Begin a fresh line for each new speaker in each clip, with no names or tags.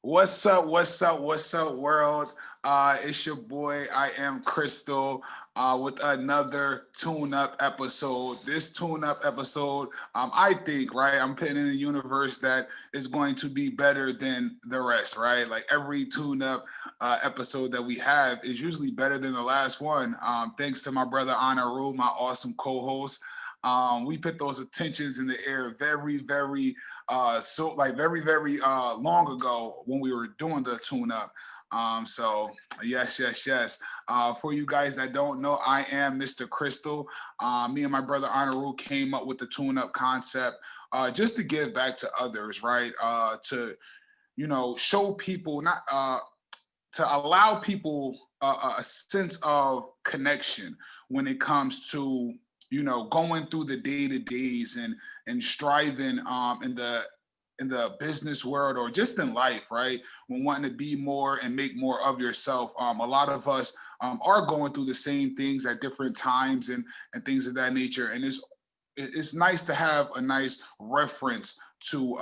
What's up? What's up? What's up, world? It's your boy. I am Crystal with another tune-up episode. This tune-up episode, I think, right? I'm putting in a universe that is going to be better than the rest, right? Like every tune-up episode that we have is usually better than the last one. Thanks to my brother Anaru, my awesome co-host. We put those attentions in the air very long ago when we were doing the tune up. So yes. For you guys that don't know, I am Mr. Crystal. Me and my brother Honoru came up with the tune up concept just to give back to others, right? To show people not to allow people a sense of connection when it comes to going through the day to days and striving in the business world or just in life, right? When wanting to be more and make more of yourself. A lot of us are going through the same things at different times and things of that nature. And it's nice to have a nice reference to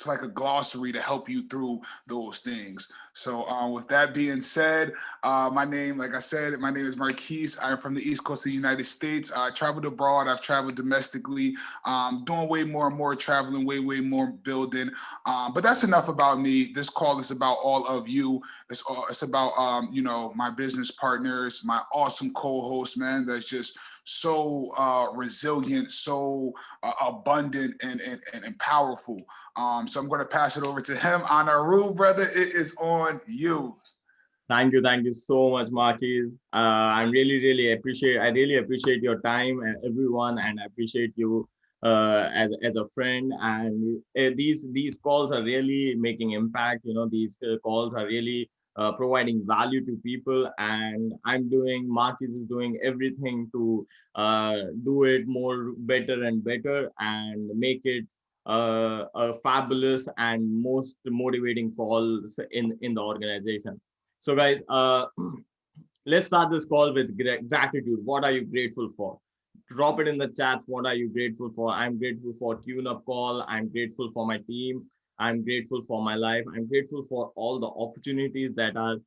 like a glossary to help you through those things. So with that being said, my name, like I said, my name is Marquise. I'm from the East Coast of the United States. I traveled abroad. I've traveled domestically, doing way more and more traveling, way more building. But that's enough about me. This call is about all of you. It's about my business partners, my awesome co-host, man. That's just so resilient, so abundant and powerful. So I'm going to pass it over to him. Anaru, brother, it is on you.
Thank you so much, Marquis. I really appreciate your time, everyone, and I appreciate you as a friend. And these calls are really making impact. These calls are really providing value to people, and Marquis is doing everything to do it more better and better, and make it a fabulous and most motivating calls in the organization. So, guys, let's start this call with gratitude. What are you grateful for? Drop it in the chat. What are you grateful for? I'm grateful for Tune Up Call. I'm grateful for my team. I'm grateful for my life. I'm grateful for all the opportunities that are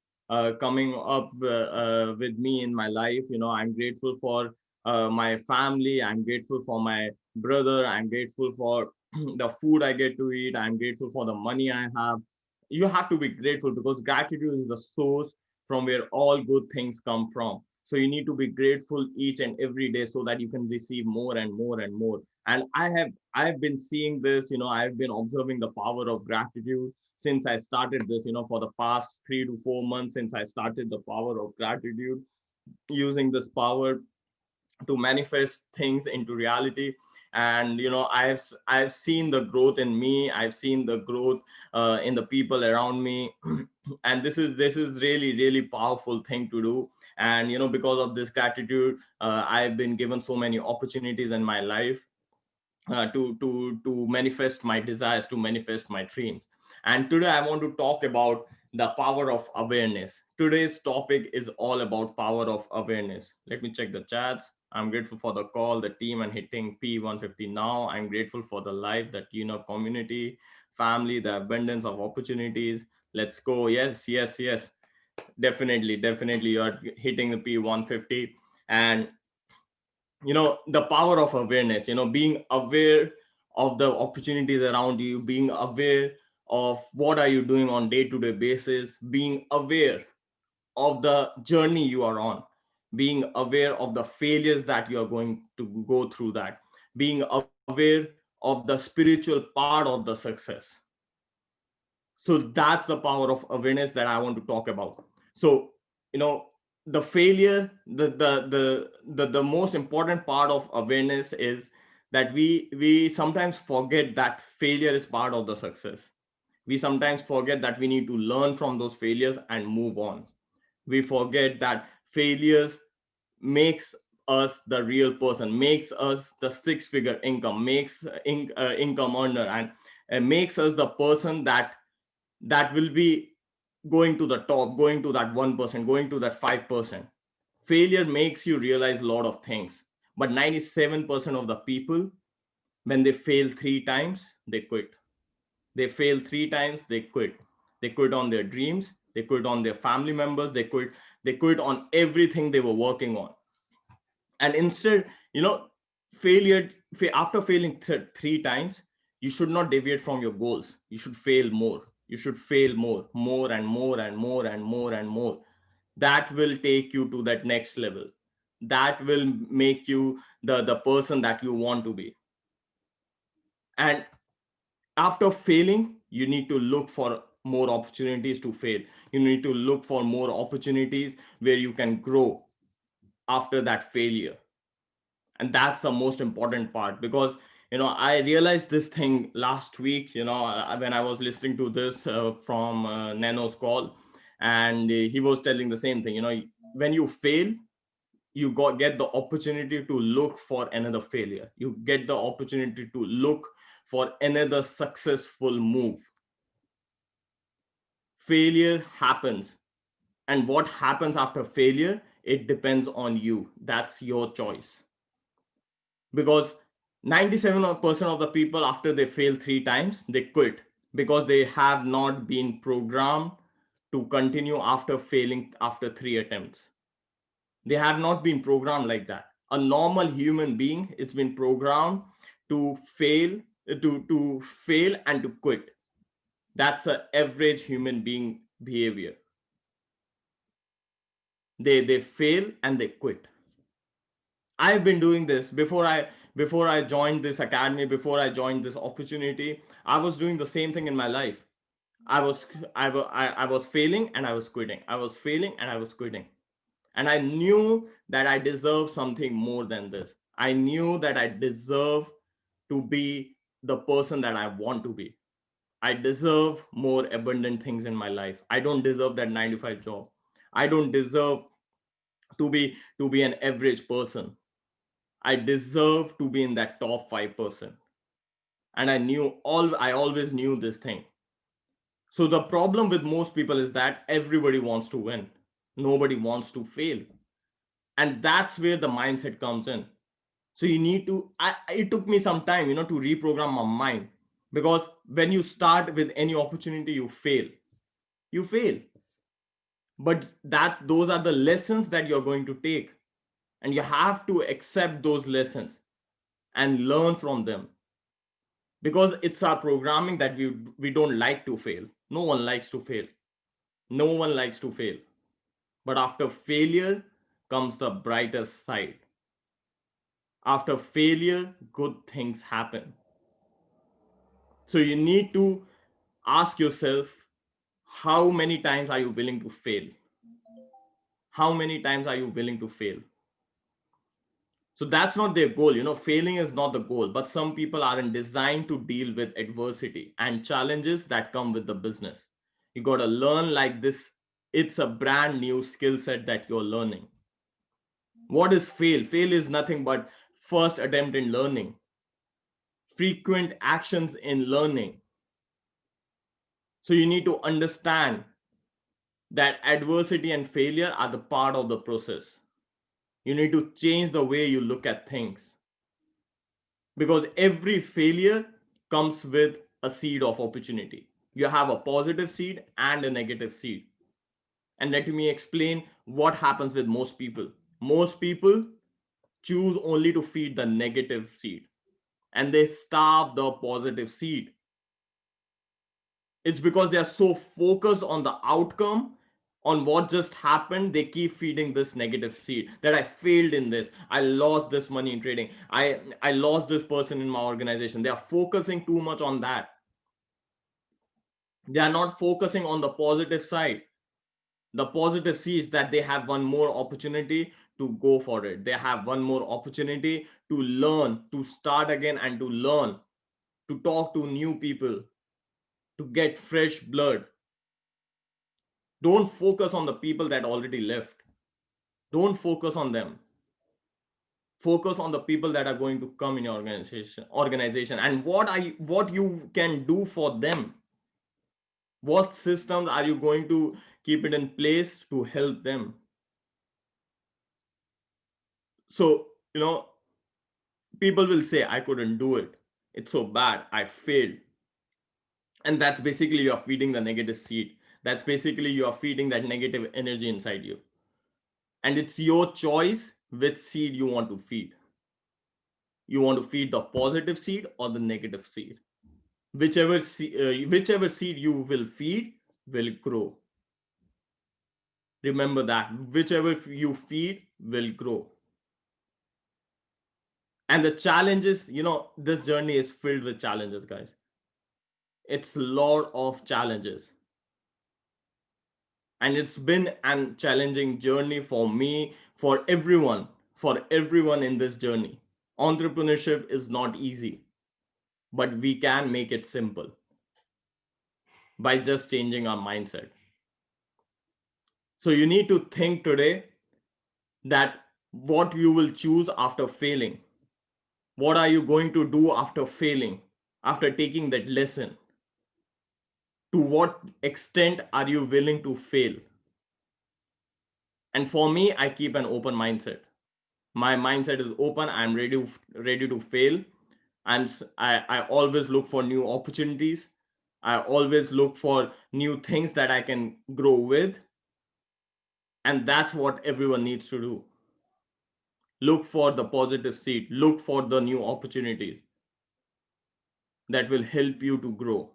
coming up with me in my life. I'm grateful for my family. I'm grateful for my brother. I'm grateful for the food I get to eat. I'm grateful for the money I have. You have to be grateful because gratitude is the source from where all good things come from. So you need to be grateful each and every day so that you can receive more and more and more. And I've been seeing this, I've been observing the power of gratitude since I started this, for the past 3 to 4 months, since I started the power of gratitude, using this power to manifest things into reality. And I've seen the growth in me. I've seen the growth in the people around me. And this is really powerful thing to do. And because of this gratitude, I've been given so many opportunities in my life to manifest my desires, to manifest my dreams. And today I want to talk about the power of awareness. Today's topic is all about power of awareness. Let me check the chats. I'm grateful for the call, the team, and hitting P150 now. I'm grateful for the life, the community, family, the abundance of opportunities. Let's go. Yes. Definitely. You're hitting the P150. And the power of awareness, being aware of the opportunities around you, being aware of what are you doing on day-to-day basis, being aware of the journey you are on, being aware of the failures that you are going to go through, that being aware of the spiritual part of the success. So that's the power of awareness that I want to talk about. So you know the failure, the most important part of awareness is that we sometimes forget that failure is part of the success. We sometimes forget that we need to learn from those failures and move on. We forget that failures makes us the real person, makes us the six-figure income, makes income earner, and makes us the person that will be going to the top, going to that 1%, going to that 5%. Failure makes you realize a lot of things. But 97% of the people, when they fail 3 times, they quit. They fail 3 times, they quit. They quit on their dreams, they quit on their family members, they quit on everything they were working on. And instead, failure after failing 3 times, you should not deviate from your goals. You should fail more. You should fail more and more and more and more and more. That will take you to that next level. That will make you the person that you want to be. And after failing, you need to look for more opportunities to fail. You need to look for more opportunities where you can grow after that failure. And that's the most important part, because I realized this thing last week, when I was listening to this from Nano's call. And he was telling the same thing. When you fail, you get the opportunity to look for another failure. You get the opportunity to look for another successful move. Failure happens, and what happens after failure, it depends on you. That's your choice. Because 97% of the people, after they fail 3 times, they quit, because they have not been programmed to continue after failing after 3 attempts. They have not been programmed like that. A normal human being is been programmed to fail and to quit. That's an average human being behavior. They fail and they quit. I've been doing this before I joined this academy, before I joined this opportunity. I was doing the same thing in my life. I was failing and I was quitting. I was failing and I was quitting. And I knew that I deserve something more than this. I knew that I deserve to be the person that I want to be. I deserve more abundant things in my life. I don't deserve that 9 to 5 job. I don't deserve to be an average person. I deserve to be in that top 5%. And I always knew this thing. So the problem with most people is that everybody wants to win. Nobody wants to fail. And that's where the mindset comes in. So you need to it took me some time, to reprogram my mind. Because when you start with any opportunity, you fail. You fail. But those are the lessons that you're going to take. And you have to accept those lessons and learn from them, because it's our programming that we don't like to fail. No one likes to fail. No one likes to fail. But after failure comes the brighter side. After failure, good things happen. So you need to ask yourself, how many times are you willing to fail? How many times are you willing to fail? So that's not their goal. Failing is not the goal, but some people aren't designed to deal with adversity and challenges that come with the business. You got to learn like this. It's a brand new skill set that you're learning. What is fail? Fail is nothing but first attempt in learning, frequent actions in learning. So you need to understand that adversity and failure are the part of the process. You need to change the way you look at things, because every failure comes with a seed of opportunity. You have a positive seed and a negative seed. And let me explain what happens with most people. Most people choose only to feed the negative seed, and they starve the positive seed. It's because they are so focused on the outcome, on what just happened. They keep feeding this negative seed, that I failed in this, I lost this money in trading, I lost this person in my organization. They are focusing too much on that. They are not focusing on the positive side. The positive sees that they have one more opportunity to go for it. They have one more opportunity to learn, to start again, and to learn, to talk to new people, to get fresh blood. Don't focus on the people that already left. Don't focus on them. Focus on the people that are going to come in your organization, and what you can do for them. What systems are you going to keep it in place to help them? So, people will say, I couldn't do it. It's so bad. I failed. And that's basically you're feeding the negative seed. That's basically you're feeding that negative energy inside you. And it's your choice which seed you want to feed. You want to feed the positive seed or the negative seed. Whichever seed you will feed will grow. Remember that whichever you feed will grow. And the challenges, this journey is filled with challenges, guys. It's a lot of challenges, and it's been a challenging journey for me, for everyone in this journey. Entrepreneurship is not easy, but we can make it simple by just changing our mindset. So you need to think today that what you will choose after failing. What are you going to do after failing, after taking that lesson? To what extent are you willing to fail? And for me, I keep an open mindset. My mindset is open. I'm ready to fail. I always look for new opportunities. I always look for new things that I can grow with. And that's what everyone needs to do. Look for the positive seed, look for the new opportunities that will help you to grow.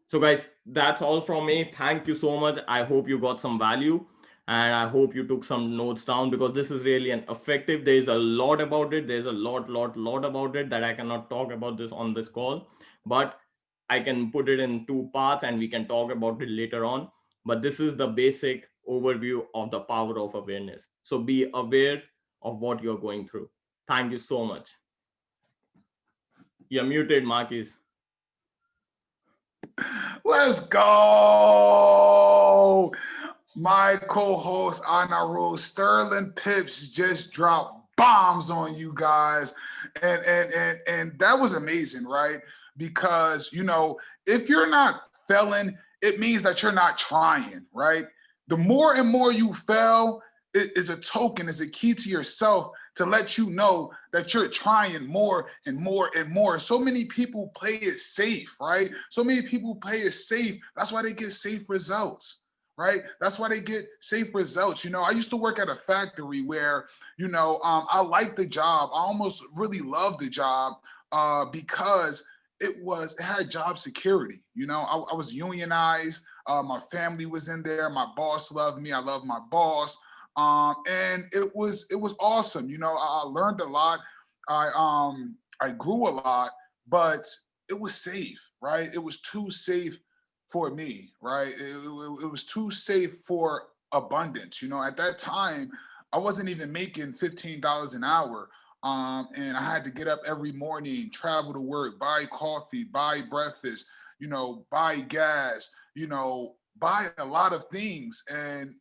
So, guys, that's all from me. Thank you so much. I hope you got some value, and I hope you took some notes down, because this is really an effective. There is a lot about it. There's a lot about it that I cannot talk about this on this call, but I can put it in two parts and we can talk about it later on. But this is the basic overview of the power of awareness. So be aware of what you're going through. Thank you so much. You're muted, Marquis.
Let's go. My co-host Anaru Sterling Pips just dropped bombs on you guys. And that was amazing, right? Because if you're not failing, it means that you're not trying, right? The more and more you fail, it is a token, is a key to yourself to let you know that you're trying more and more and more. So many people play it safe, right? So many people play it safe. That's why they get safe results, right? That's why they get safe results. I used to work at a factory where, I liked the job. I almost really loved the job because it had job security. I was unionized. My family was in there. My boss loved me. I loved my boss. And it was awesome. I learned a lot. I grew a lot, but it was safe, right? It was too safe for me, right? It was too safe for abundance. At that time, I wasn't even making $15 an hour. And I had to get up every morning, travel to work, buy coffee, buy breakfast, buy gas, buy a lot of things. And,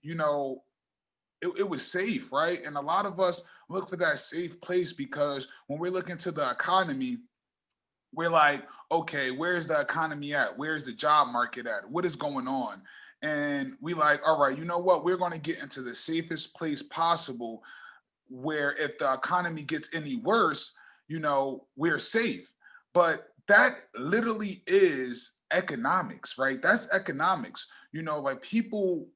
it was safe, right? And a lot of us look for that safe place because when we look into the economy, we're like, okay, where's the economy at? Where's the job market at? What is going on? And we like, all right, you know what? We're going to get into the safest place possible where if the economy gets any worse, we're safe. But that literally is economics, right? That's economics. Like people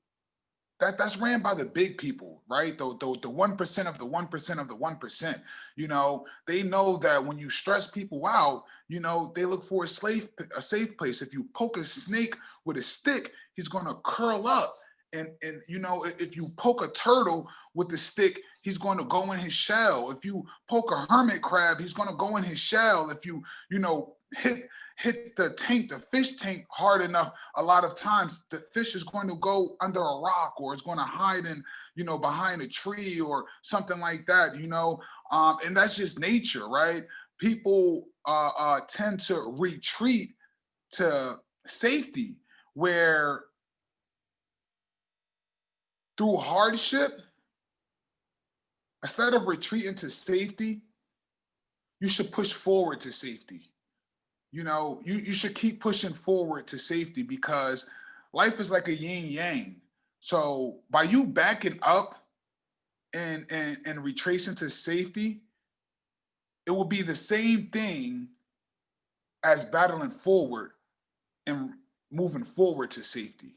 that's ran by the big people, right? The 1% of the 1% of the 1%. They know that when you stress people out, they look for a safe place. If you poke a snake with a stick, he's gonna curl up. And if you poke a turtle with the stick, he's going to go in his shell. If you poke a hermit crab, he's going to go in his shell. If you hit the fish tank hard enough, a lot of times the fish is going to go under a rock, or it's going to hide in, behind a tree or something like that, and that's just nature, right? People tend to retreat to safety, where through hardship, instead of retreating to safety, you should push forward to safety. You should keep pushing forward to safety, because life is like a yin yang. So by you backing up and retracing to safety, it will be the same thing as battling forward and moving forward to safety,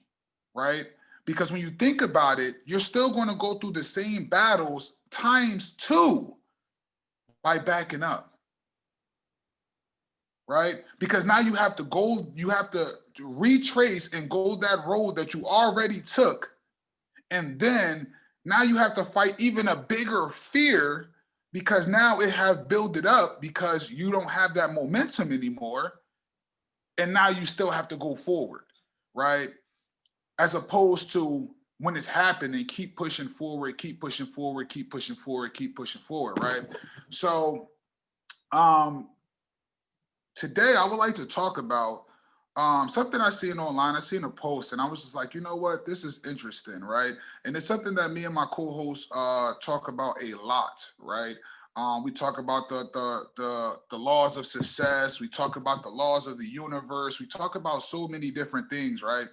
right? Because when you think about it, you're still going to go through the same battles times two by backing up, right? Because now you have to go, you have to retrace and go that road that you already took. And then now you have to fight even a bigger fear because now it has built it up because you don't have that momentum anymore. And now you still have to go forward, right? As opposed to when it's happening, keep pushing forward, keep pushing forward, keep pushing forward, keep pushing forward, right? So today I would like to talk about something I seen online. I seen a post and I was just like, you know what, this is interesting, right? And it's something that me and my co-host talk about a lot, right? We talk about the laws of success. We talk about the laws of the universe. We talk about so many different things, right?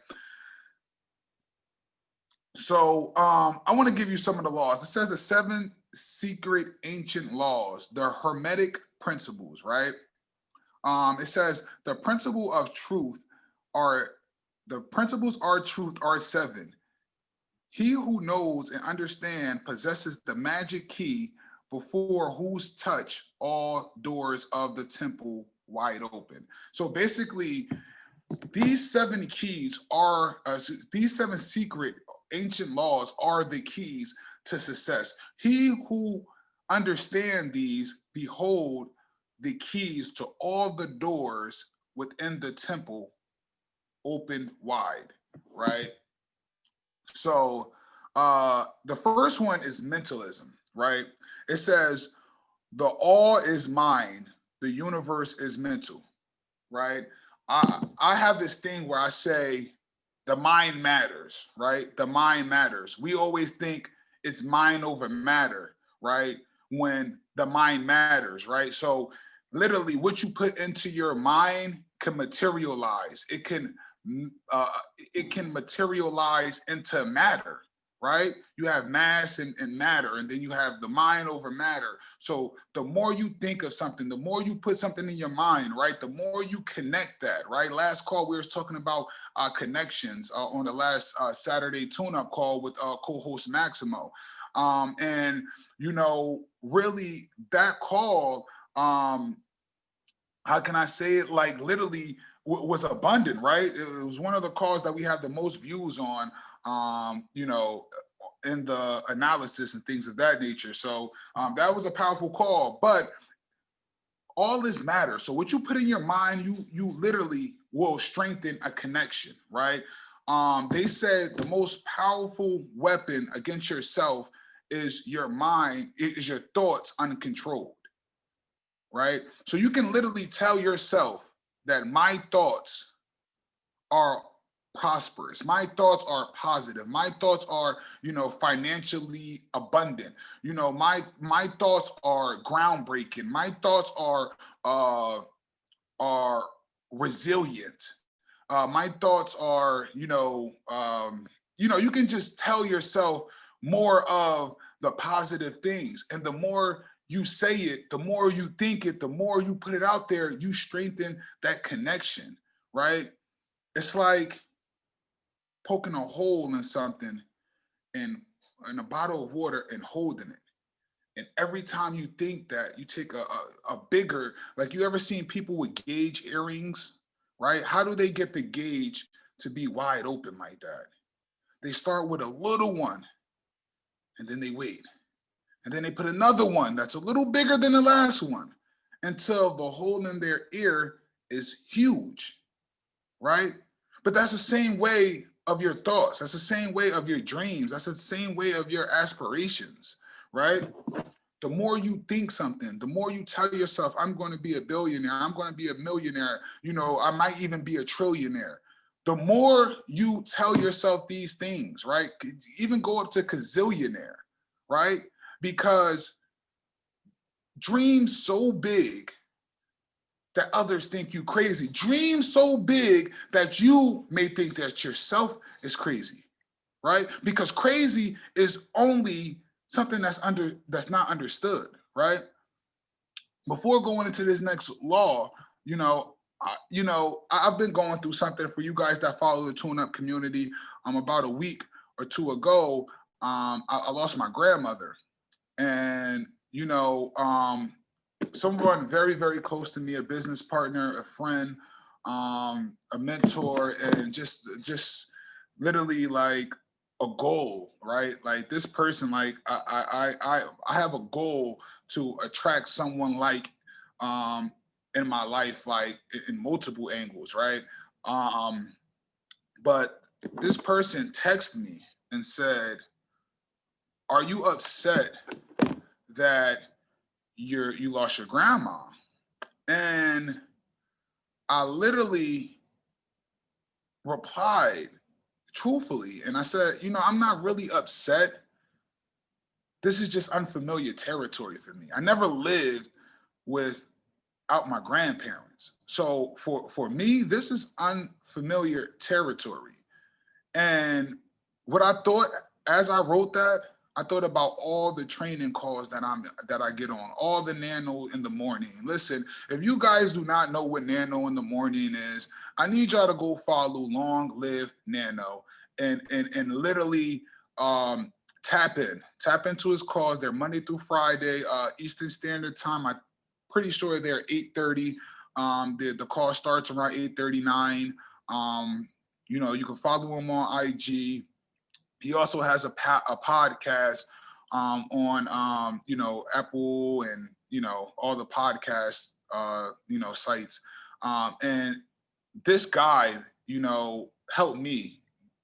So I want to give you some of the laws. It says the 7 secret ancient laws, the Hermetic principles, right? It says the principle of truth are the principles are truth are 7. He who knows and understands possesses the magic key before whose touch all doors of the temple wide open. So basically, these 7 keys are these 7 secret ancient laws are the keys to success. He who understand these behold the keys to all the doors within the temple open wide, right? So the first one is mentalism, right? It says the all is mind, the universe is mental, right? I have this thing where I say the mind matters, right? The mind matters. We always think it's mind over matter, right? When the mind matters, right? So literally what you put into your mind can materialize. Uh, it can materialize into matter, right? You have mass and matter, and then you have the mind over matter. So the more you think of something, the more you put something in your mind, right? The more you connect that, right? Last call, we were talking about connections on the last Saturday tune-up call with co-host Maximo. And, you know, really that call, how can I say it? Like literally was abundant, right? It was one of the calls that we had the most views on, you know, in the analysis and things of that nature. So that was a powerful call, but all this matters. So what you put in your mind, you literally will strengthen a connection, right? They said the most powerful weapon against yourself is your mind, is your thoughts uncontrolled, right? So you can literally tell yourself that my thoughts are prosperous. My thoughts are positive. My thoughts are, you know, financially abundant. You know, my thoughts are groundbreaking. My thoughts are resilient. My thoughts are, you know, you can just tell yourself more of the positive things, and the more you say it, the more you think it, the more you put it out there, you strengthen that connection, right? It's like poking a hole in something and in a bottle of water and holding it. And every time you think that, you take a bigger, like you ever seen people with gauge earrings, right? How do they get the gauge to be wide open like that? They start with a little one and then they wait. And then they put another one that's a little bigger than the last one until the hole in their ear is huge, right? But that's the same way of your thoughts. That's the same way of your dreams. That's the same way of your aspirations, right? The more you think something, the more you tell yourself, I'm going to be a billionaire, I'm going to be a millionaire, you know, I might even be a trillionaire. The more you tell yourself these things, right? Even go up to gazillionaire, right? Because dream so big that others think you crazy. Dream so big that you may think that yourself is crazy, right? Because crazy is only something that's not understood, right? Before going into this next law, you know, you know, I've been going through something. For you guys that follow the Tune Up community, about a week or two ago, I lost my grandmother. And, you know, someone very, very close to me, a business partner, a friend, a mentor, and just literally like a goal, right? Like this person, like I have a goal to attract someone like in my life, like in multiple angles, right? Um, but this person texted me and said, "Are you upset that you lost your grandma?" And I literally replied truthfully, and I said, "You know, I'm not really upset. This is just unfamiliar territory for me. I never lived without my grandparents. So for me, this is unfamiliar territory." And what I thought as I wrote that, I thought about all the training calls that I get on, all the nano in the morning. Listen, if you guys do not know what nano in the morning is, I need y'all to go follow Long Live Nano and literally tap into his calls. They're Monday through Friday, Eastern Standard Time. I'm pretty sure they're 8:30. The call starts around 8:39. You know, you can follow him on IG. He also has a podcast on you know, Apple and you know all the podcast you know sites. And this guy, you know, helped me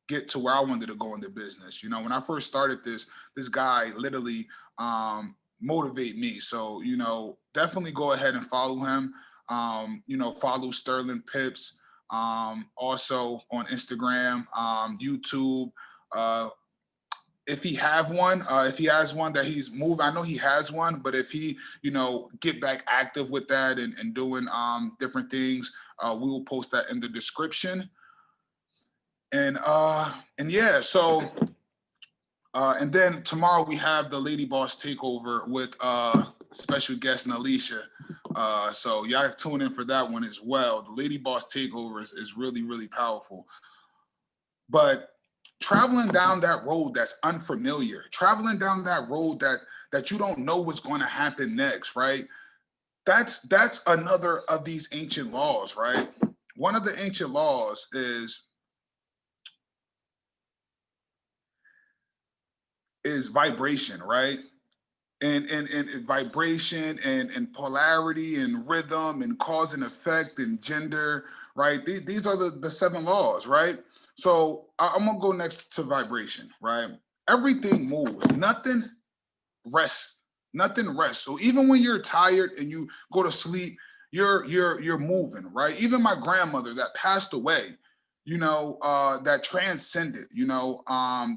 get to where I wanted to go in the business. You know, when I first started this guy literally motivate me. So you know, definitely go ahead and follow him. You know, follow Sterling Pips. Also on Instagram, YouTube. Uh, if he have one, if he has one that he's moved, I know he has one, but if he, you know, get back active with that and doing different things, we will post that in the description. And yeah, so and then tomorrow we have the Lady Boss takeover with special guest Alicia. So y'all tune in for that one as well. The Lady Boss takeover is really, really powerful. But traveling down that road that's unfamiliar, traveling down that road that you don't know what's going to happen next, right? That's another of these ancient laws, right? One of the ancient laws is vibration, right? And vibration and polarity and rhythm and cause and effect and gender, right? These are the seven laws, right? So I'm gonna go next to vibration, right? Everything moves, nothing rests, nothing rests. So even when you're tired and you go to sleep, you're moving, right? Even my grandmother that passed away, you know, that transcended, you know,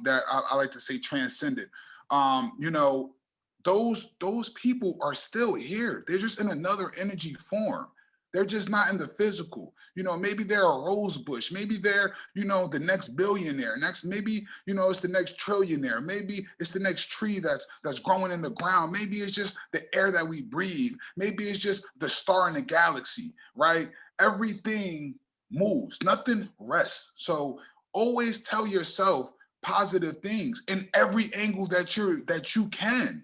that I like to say transcended. You know, those people are still here. They're just in another energy form. They're just not in the physical. You know, maybe they're a rose bush. Maybe they're, you know, the next billionaire. Next, maybe, you know, it's the next trillionaire. Maybe it's the next tree that's growing in the ground. Maybe it's just the air that we breathe. Maybe it's just the star in the galaxy, right? Everything moves. Nothing rests. So always tell yourself positive things in every angle that you can,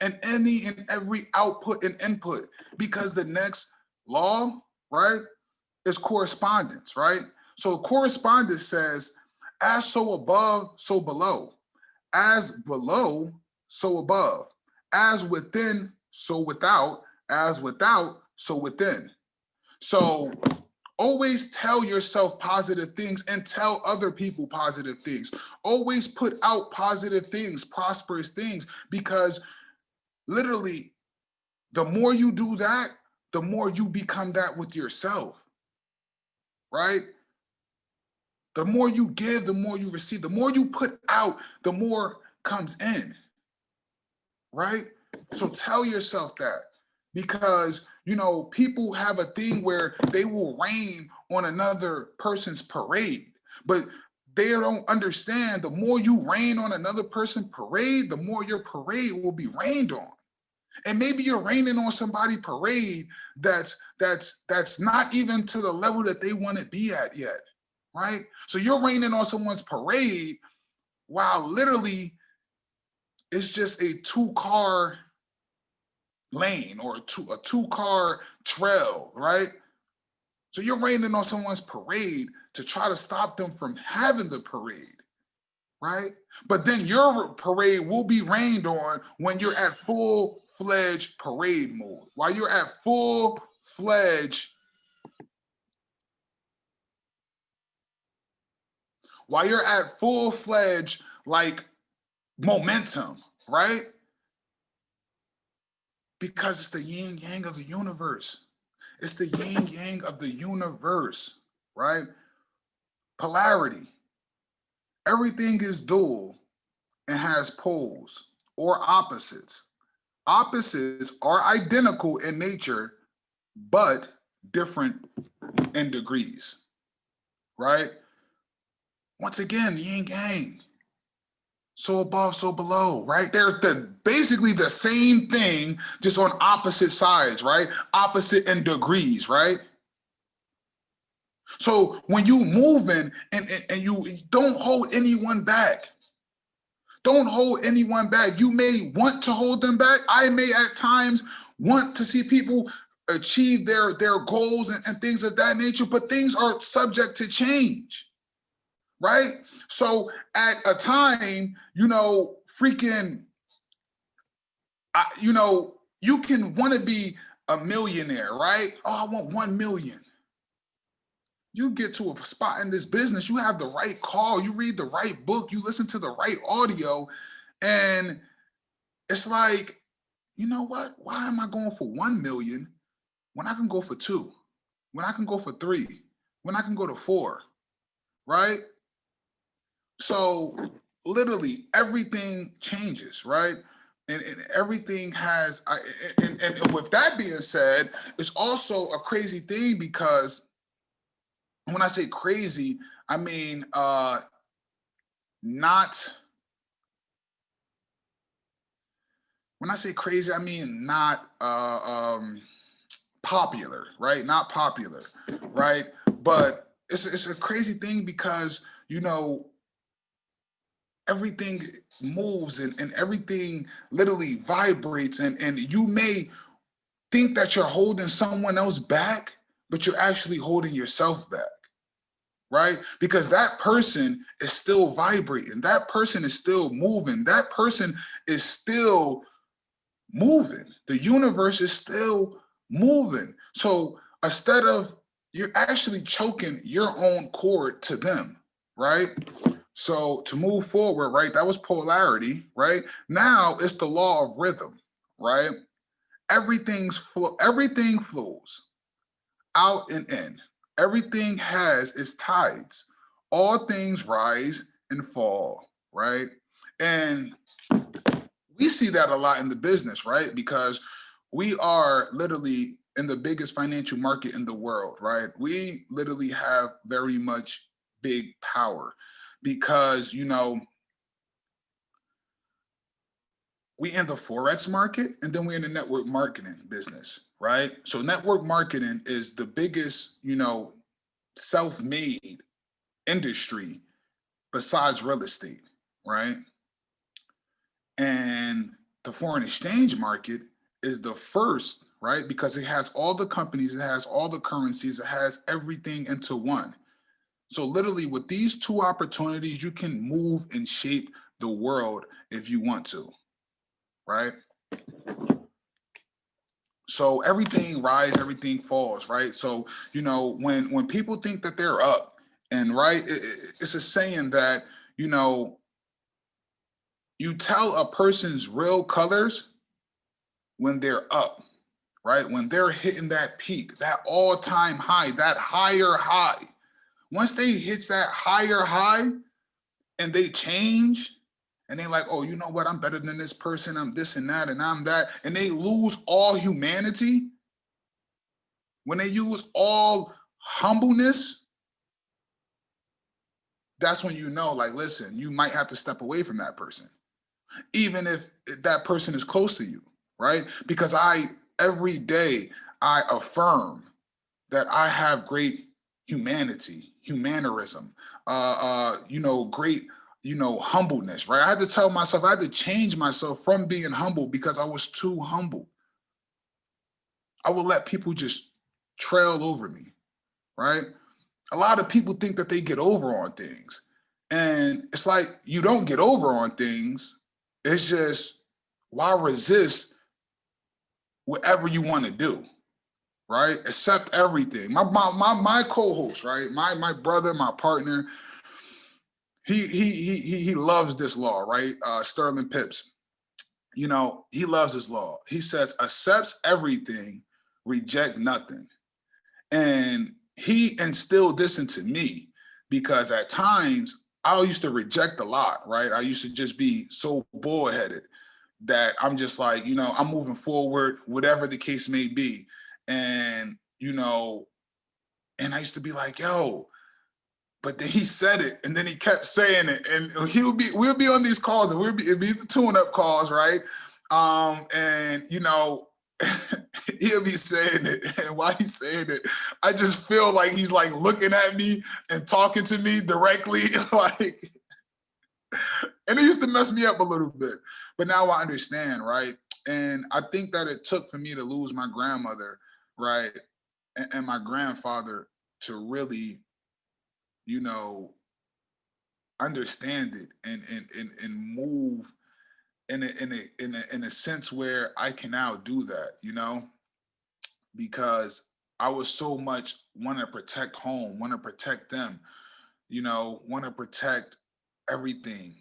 and any and every output and input, because the next law, right, is correspondence, right? So correspondence says, as so above, so below, as below, so above, as within, so without, as without, so within. So always tell yourself positive things and tell other people positive things. Always put out positive things, prosperous things, because literally, the more you do that, the more you become that with yourself, right? The more you give, the more you receive. The more you put out, the more comes in, right? So tell yourself that, because, you know, people have a thing where they will rain on another person's parade, but they don't understand the more you rain on another person's parade, the more your parade will be rained on. And maybe you're raining on somebody parade that's not even to the level that they want to be at yet, right? So you're raining on someone's parade while literally it's just a 2-car lane or a 2-car trail, right? So you're raining on someone's parade to try to stop them from having the parade, right? But then your parade will be rained on when you're at full-fledged parade mode. While you're at full-fledged, like momentum, right? Because it's the yin yang of the universe. It's the yin yang of the universe, right? Polarity. Everything is dual and has poles or opposites. Opposites are identical in nature, but different in degrees, right? Once again, the yin yang. So above, so below, right? They're basically the same thing, just on opposite sides, right? Opposite in degrees, right? So when you moving and you don't hold anyone back, don't hold anyone back. You may want to hold them back. I may at times want to see people achieve their goals and things of that nature, but things are subject to change, right? So at a time, freaking, you can want to be a millionaire, right? Oh, I want 1 million. You get to a spot in this business, you have the right call, you read the right book, you listen to the right audio, and it's like, you know what? Why am I going for 1 million when I can go for 2, when I can go for 3, when I can go to 4, right? So literally everything changes, right? And everything has, and with that being said, it's also a crazy thing because when I say crazy, I mean not, when I say crazy, I mean not popular, right? Not popular, right? But it's a crazy thing because, everything moves and everything literally vibrates, and you may think that you're holding someone else back, but you're actually holding yourself back, right? Because that person is still vibrating, that person is still moving, that person is still moving, the universe is still moving. So instead of, you're actually choking your own cord to them, right? So to move forward, right, that was polarity, right? Now it's the law of rhythm, right? Everything flows out and in. Everything has its tides. All things rise and fall, right? And we see that a lot in the business, right? Because we are literally in the biggest financial market in the world, right? We literally have very much big power because, we in the Forex market and then we're in the network marketing business, right? So network marketing is the biggest, self-made industry besides real estate, right? And the foreign exchange market is the first, right? Because it has all the companies, it has all the currencies, it has everything into one. So literally with these two opportunities, you can move and shape the world if you want to, right? So everything rise, everything falls, right? So, when people think that they're up, and right, it's a saying that, you tell a person's real colors when they're up, right? When they're hitting that peak, that all-time high, that higher high. Once they hit that higher high and they change, and they like, oh, you know what? I'm better than this person. I'm this and that, and I'm that. And they lose all humanity. When they use all humbleness, that's when like, listen, you might have to step away from that person, even if that person is close to you, right? Because every day I affirm that I have great humanity, humanerism, great, humbleness, right? I had to tell myself, I had to change myself from being humble because I was too humble. I would let people just trail over me, right? A lot of people think that they get over on things. And it's like, you don't get over on things. It's just, why resist whatever you want to do? Right? Accept everything. My co-host, right? My brother, my partner, he loves this law, right? Sterling Pips. He loves this law. He says, accepts everything, reject nothing. And he instilled this into me because at times I used to reject a lot, right? I used to just be so bullheaded that I'm just like, I'm moving forward, whatever the case may be. And, and I used to be like, yo, but then he said it and then he kept saying it. And we'll be on these calls and it'd be the tune-up calls, right? And he'll be saying it. And while he's saying it, I just feel like he's like looking at me and talking to me directly, like, and it used to mess me up a little bit. But now I understand, right? And I think that it took for me to lose my grandmother, right? And my grandfather to really, understand it and move in a sense where I can now do that, because I was so much want to protect home, want to protect them, want to protect everything.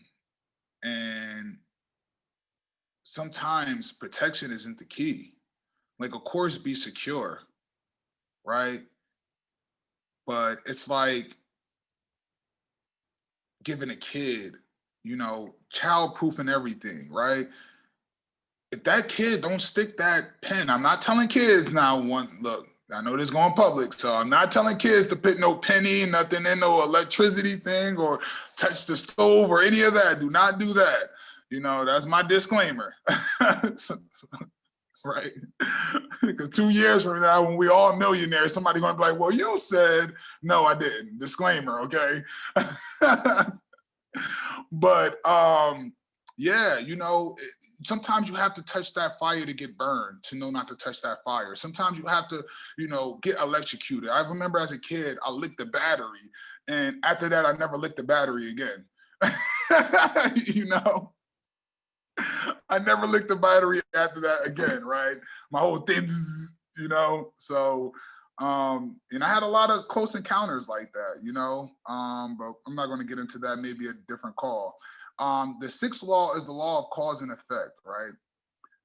And sometimes protection isn't the key. Like, of course, be secure, right? But it's like giving a kid, child-proof and everything, right? If that kid don't stick that pen, I'm not telling kids now, look, I know this going public, so I'm not telling kids to put no penny, nothing in no electricity thing or touch the stove or any of that. Do not do that. That's my disclaimer. Right? Because 2 years from now, when we all millionaires, somebody gonna be like, well, you said, no, I didn't. Disclaimer, okay? But yeah, sometimes you have to touch that fire to get burned, to know not to touch that fire. Sometimes you have to, get electrocuted. I remember as a kid, I licked the battery. And after that, I never licked the battery again. I never licked the battery after that again, right? My whole thing, so and I had a lot of close encounters like that, but I'm not going to get into that, maybe a different call. The sixth law is the law of cause and effect, right?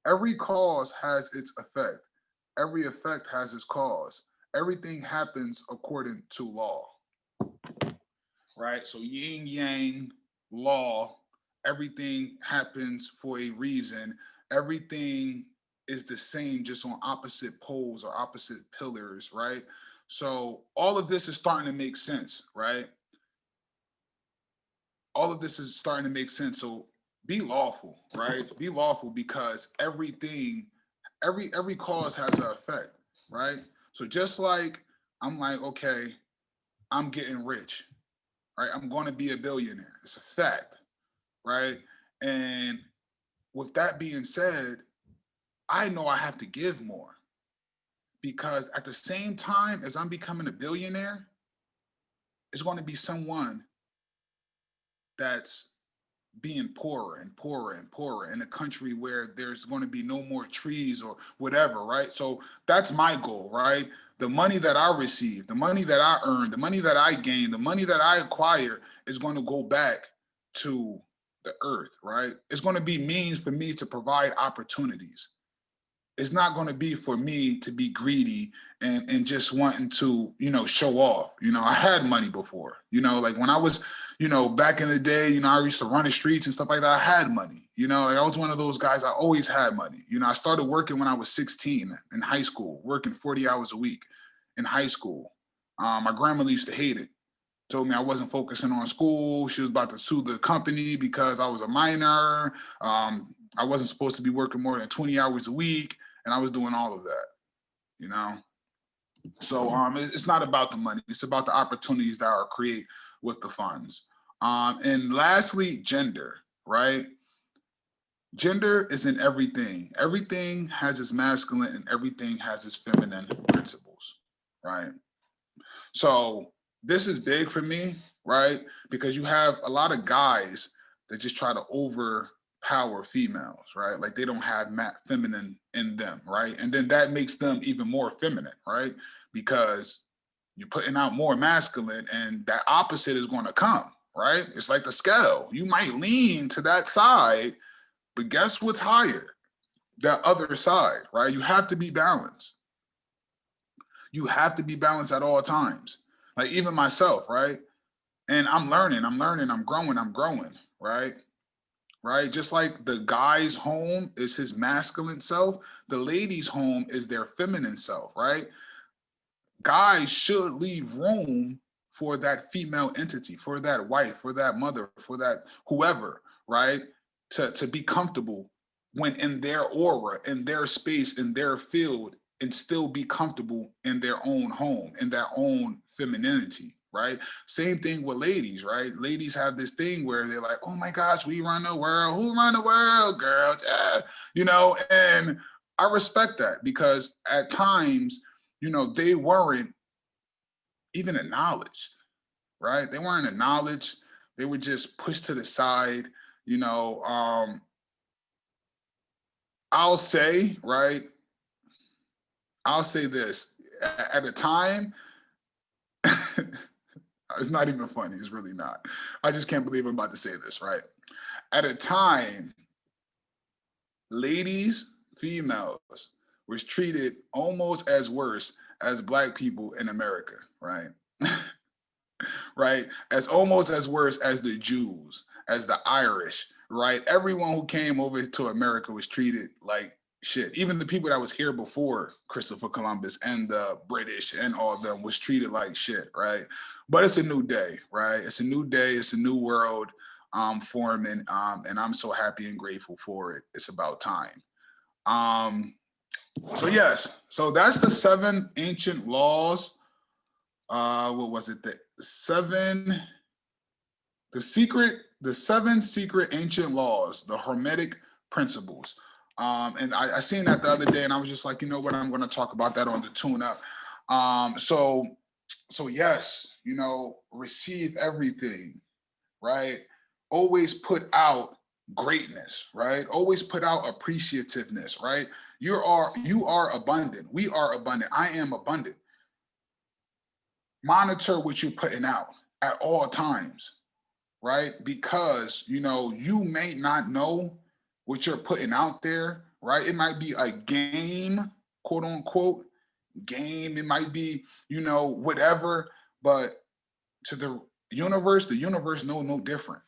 Every cause has its effect. Every effect has its cause. Everything happens according to law, right? So yin yang law, everything happens for a reason. Everything is the same, just on opposite poles or opposite pillars, right? So all of this is starting to make sense, right? All of this is starting to make sense. So be lawful, right? Be lawful, because every cause has an effect, right? So just like I'm like, okay, I'm getting rich, right? I'm going to be a billionaire. It's a fact, right? And with that being said, I know I have to give more, because at the same time as I'm becoming a billionaire, it's going to be someone that's being poorer and poorer and poorer in a country where there's going to be no more trees or whatever, right? So that's my goal, right? The money that I receive, the money that I earn, the money that I gain, the money that I acquire is going to go back to the earth, right? It's going to be means for me to provide opportunities. It's not going to be for me to be greedy and just wanting to, show off. I had money before, like when I was, back in the day, I used to run the streets and stuff like that. I had money, like I was one of those guys. I always had money. I started working when I was 16 in high school, working 40 hours a week in high school. My grandmother used to hate it. told me I wasn't focusing on school. She was about to sue the company because I was a minor. I wasn't supposed to be working more than 20 hours a week, and I was doing all of that, you know? So it's not about the money. It's about the opportunities that are created with the funds. And lastly, gender, right? Gender is in everything. Everything has its masculine and everything has its feminine principles, right? So this is big for me, right? Because you have a lot of guys that just try to overpower females, right? Like they don't have feminine in them, right? And then that makes them even more feminine, right? Because you're putting out more masculine and that opposite is going to come, right? It's like the scale. You might lean to that side, but guess what's higher? That other side, right? You have to be balanced. You have to be balanced at all times. Like even myself, right? And I'm learning, I'm growing, right? Right? Just like the guy's home is his masculine self, the lady's home is their feminine self, right? Guys should leave room for that female entity, for that wife, for that mother, for that whoever, right? To be comfortable when in their aura, in their space, in their field, and still be comfortable in their own home, in their own femininity, right? Same thing with ladies, right? Ladies have this thing where they're like, oh my gosh, we run the world. Who run the world, girl? Yeah. You know, and I respect that because at times, you know, they weren't even acknowledged, right? They weren't acknowledged. They were just pushed to the side, you know. I'll say, right? I'll say this at a time, it's not even funny. It's really not. I just can't believe I'm about to say this, right? At a time, ladies, females was treated almost as worse as Black people in America, right? Right? As almost as worse as the Jews, as the Irish, right? Everyone who came over to America was treated like shit. Even the people that was here before Christopher Columbus and the British and all of them was treated like shit, right? But it's a new day, right? It's a new day. It's a new world forming, and I'm so happy and grateful for it. It's about time. So yes, so that's the 7 ancient laws. What was it? The 7 secret ancient laws, the Hermetic principles. And I seen that the other day, and I was just like, you know what, I'm going to talk about that on the tune up. So yes, you know, receive everything, right? Always put out greatness, right? Always put out appreciativeness, right? You are abundant. We are abundant. I am abundant. Monitor what you're putting out at all times, right? Because, you know, you may not know what you're putting out there, right? It might be a game, quote unquote, game. It might be, you know, whatever, but to the universe know no difference,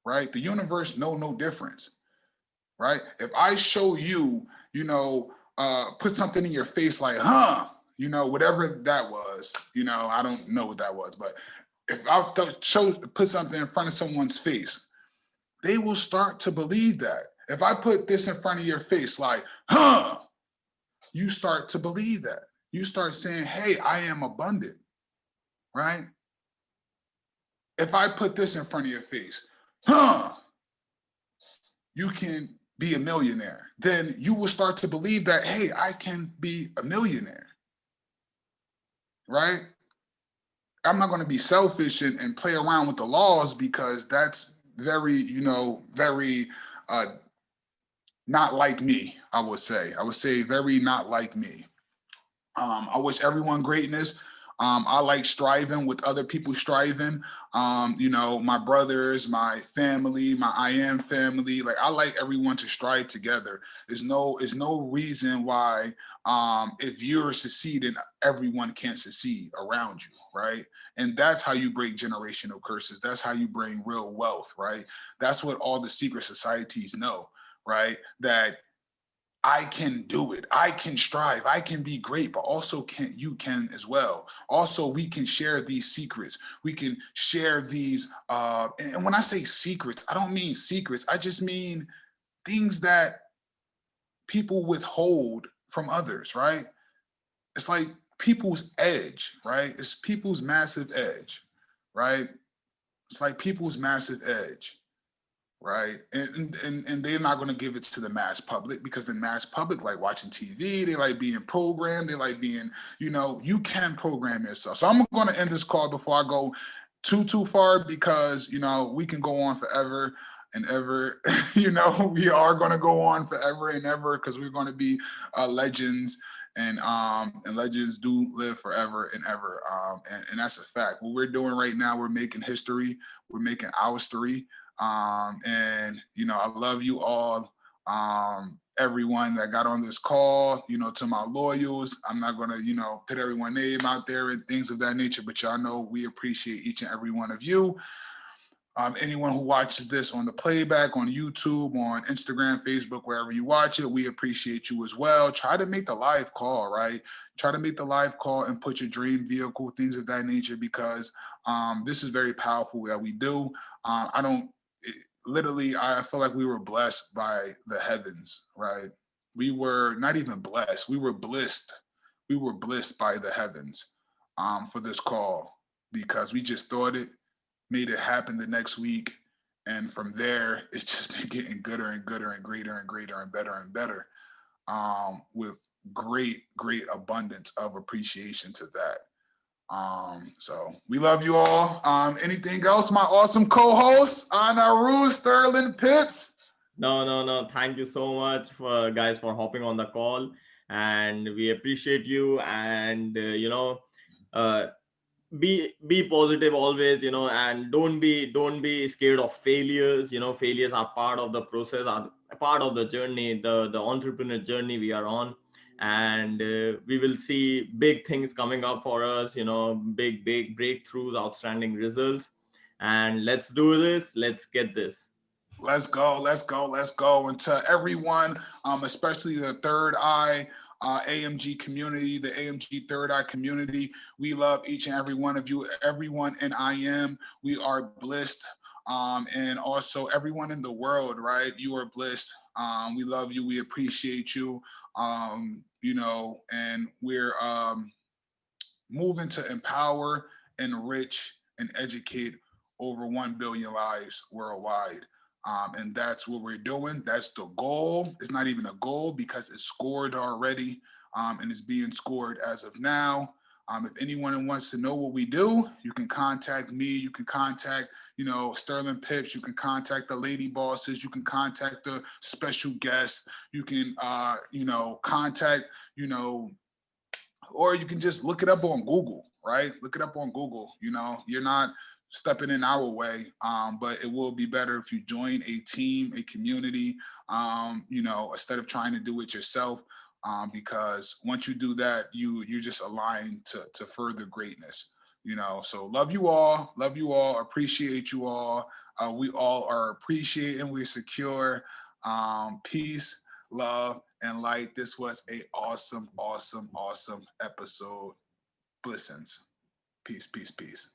right? The universe know no difference, right? If I show you, you know, put something in your face like, huh, you know, whatever that was, you know, I don't know what that was, but if I put something in front of someone's face, they will start to believe that. If I put this in front of your face like, huh, you start to believe that. You start saying, hey, I am abundant, right? If I put this in front of your face, huh, you can be a millionaire. Then you will start to believe that, hey, I can be a millionaire, right? I'm not going to be selfish and play around with the laws because that's very, you know, very not like me, I would say. I would say very not like me. I wish everyone greatness. I like striving with other people striving. You know, my brothers, my family, my I am family. Like I like everyone to strive together. There's no reason why if you're succeeding, everyone can't succeed around you, right? And that's how you break generational curses. That's how you bring real wealth, right? That's what all the secret societies know, right? That I can do it. I can strive. I can be great, but also you can as well. Also, we can share these secrets. We can share these. And when I say secrets, I don't mean secrets. I just mean things that people withhold from others, right? It's like people's edge, right? It's people's massive edge, right? It's like people's massive edge, right? And they're not going to give it to the mass public because the mass public like watching TV, they like being programmed, they like being, you can program yourself. So I'm going to end this call before I go too far because we can go on forever and ever. We are going to go on forever and ever because we're going to be legends. And legends do live forever and ever. And that's a fact. What we're doing right now, we're making history. We're making our story. And I love you all. Everyone that got on this call, to my loyals. I'm not gonna, put everyone's name out there and things of that nature, but y'all know we appreciate each and every one of you. Anyone who watches this on the playback, on YouTube, on Instagram, Facebook, wherever you watch it, we appreciate you as well. Try to make the live call, right? Try to make the live call and put your dream vehicle, things of that nature, because this is very powerful that we do. Literally, I feel like we were blessed by the heavens, right? We were not even blessed. We were blissed. We were blissed by the heavens for this call because we just thought it, made it happen the next week. And from there, it's just been getting gooder and gooder and greater and greater and better with great abundance of appreciation to that. So we love you all. Anything else, my awesome co-host, Anaru, Sterling Pips?
No. Thank you so much for guys for hopping on the call, and we appreciate you. And uh, be positive always, and don't be scared of failures. Failures are part of the process, are part of the journey, the entrepreneur journey we are on. And we will see big things coming up for us, big breakthroughs, outstanding results. And let's do this, let's get this.
Let's go. And to everyone, especially the Third Eye AMG community, the AMG Third Eye community, we love each and every one of you, everyone in IM. We are blessed. And also everyone in the world, right? You are blessed. We love you. We appreciate you. And we're moving to empower, enrich, and educate over 1 billion lives worldwide. And that's what we're doing. That's the goal. It's not even a goal because it's scored already and it's being scored as of now. If anyone wants to know what we do, you can contact me. You can contact, Sterling Pips. You can contact the lady bosses. You can contact the special guests. You can, contact, or you can just look it up on Google, right? Look it up on Google. You're not stepping in our way, but it will be better if you join a team, a community, instead of trying to do it yourself. Because once you do that, you're just aligned to further greatness. So love you all, appreciate you all. We all are appreciating, we're secure. Peace, love, and light. This was a awesome episode. Blessings. Peace.